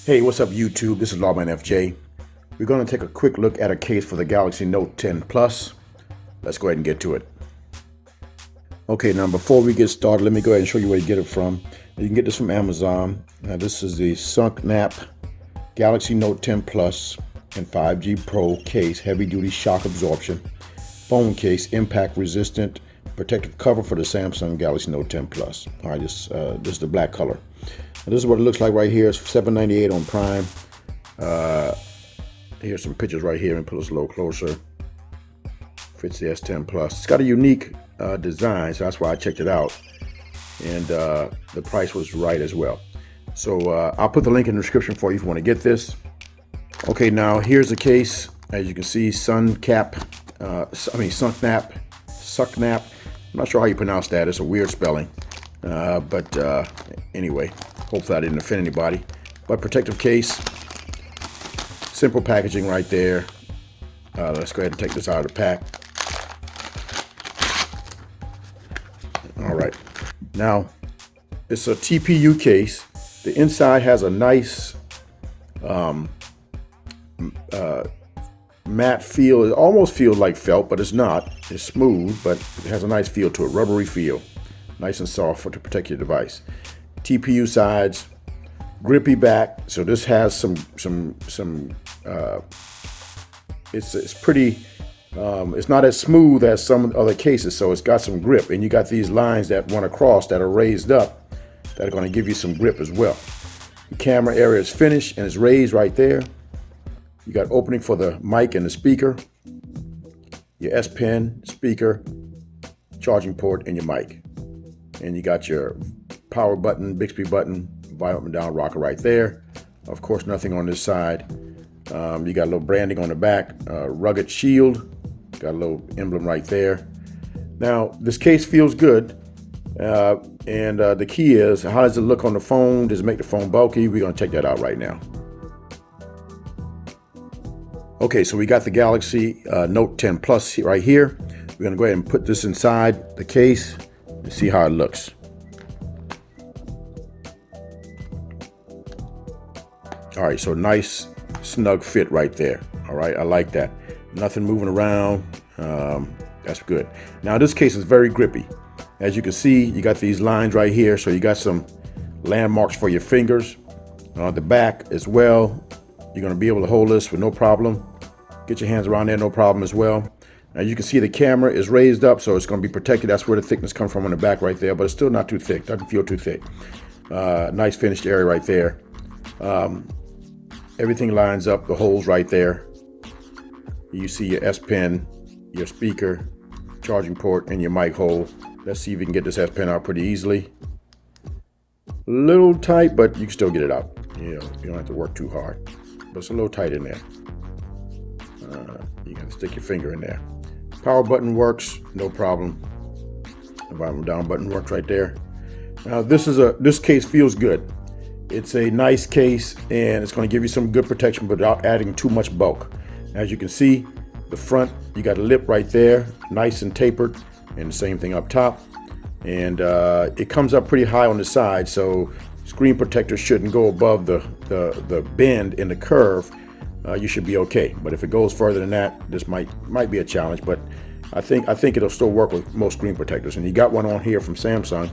Hey, what's up YouTube? This is Lawman FJ. We're going to take a quick look at a case for the Galaxy Note 10 Plus. Let's go ahead and get to it. Okay, now before we get started, let me go ahead and show you where you get it from. You can get this from Amazon. Now this is the Sucnakp Galaxy Note 10 Plus and 5G Pro case, heavy duty shock absorption, phone case, impact resistant, protective cover for the Samsung Galaxy Note 10 Plus. All right, this is the black color. And this is what it looks like right here. It's $7.98 on Prime. Here's some pictures right here, and put this a little closer. Fits the S10 Plus. It's got a unique design, so that's why I checked it out. And the price was right as well. So I'll put the link in the description for you if you want to get this. Okay, now here's the case. As you can see, Sucnakp. I'm not sure how you pronounce that. It's a weird spelling. But anyway, hopefully I didn't offend anybody. But protective case, simple packaging right there. Let's go ahead and take this out of the pack. All right, now it's a TPU case. The inside has a nice matte feel. It almost feels like felt, but it's not. It's smooth, but it has a nice feel to it, rubbery feel. Nice and soft to protect your device. TPU sides, grippy back. So this has it's pretty. It's not as smooth as some other cases, so it's got some grip. And you got these lines that run across that are raised up that are going to give you some grip as well. The camera area is finished and it's raised right there. You got opening for the mic and the speaker, your S Pen, speaker, charging port, and your mic. And you got your power button, Bixby button, volume up and down rocker right there. Of course, nothing on this side. You got a little branding on the back, rugged shield. Got a little emblem right there. Now, this case feels good. And the key is, how does it look on the phone? Does it make the phone bulky? We're going to check that out right now. Okay, so we got the Galaxy Note 10 Plus right here. We're going to go ahead and put this inside the case and see how it looks. All right, so nice snug fit right there. All right, I like that. Nothing moving around. That's good. Now this case is very grippy. As you can see, you got these lines right here, so you got some landmarks for your fingers. The back as well. You're going to be able to hold this with no problem. Get your hands around there, no problem as well. Now you can see the camera is raised up, so it's going to be protected. That's where the thickness comes from on the back right there, but it's still not too thick. Doesn't feel too thick. Nice finished area right there. Everything lines up, the holes right there. You see your S Pen, your speaker, charging port, and your mic hole. Let's see if we can get this S Pen out pretty easily. A little tight, but you can still get it out. You don't have to work too hard, but it's a little tight in there. You can stick your finger in there. Power button works, no problem. The volume down button works right there. Now this case feels good. It's a nice case and it's going to give you some good protection without adding too much bulk. As you can see, the front, you got a lip right there, nice and tapered, and the same thing up top. And it comes up pretty high on the side, so screen protector shouldn't go above the bend in the curve. You should be okay. But if it goes further than that, this might be a challenge. But I think it'll still work with most screen protectors. And you got one on here from Samsung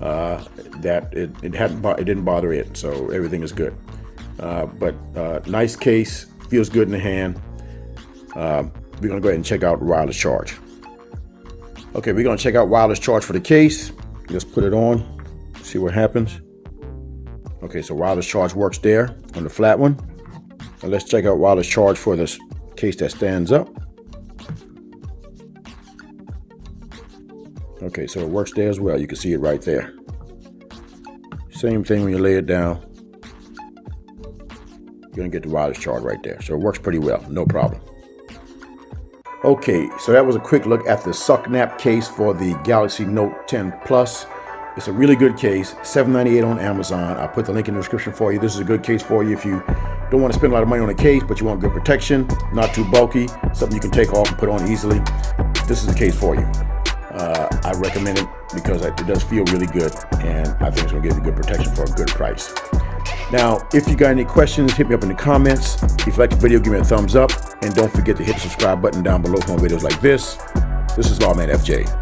that it didn't bother it, so everything is good. But nice case, feels good in the hand. We're gonna go ahead and check out wireless charge. Okay, we're gonna check out wireless charge for the case. Just put it on, see what happens. Okay, so wireless charge works there on the flat one. Now let's check out wireless charge for this case that stands up. Okay, so it works there as well. You can see it right there. Same thing when you lay it down. You're gonna get the wireless charge right there. So it works pretty well, no problem. Okay, so that was a quick look at the Sucnakp case for the Galaxy Note 10 Plus. It's a really good case, $7.98 on Amazon. I'll put the link in the description for you. This is a good case for you if you don't want to spend a lot of money on a case, but you want good protection, not too bulky, something you can take off and put on easily. This is the case for you. I recommend it because it does feel really good, and I think it's going to give you good protection for a good price. Now, if you got any questions, hit me up in the comments. If you like the video, give me a thumbs up. And don't forget to hit the subscribe button down below for more videos like this. This is Lawman FJ.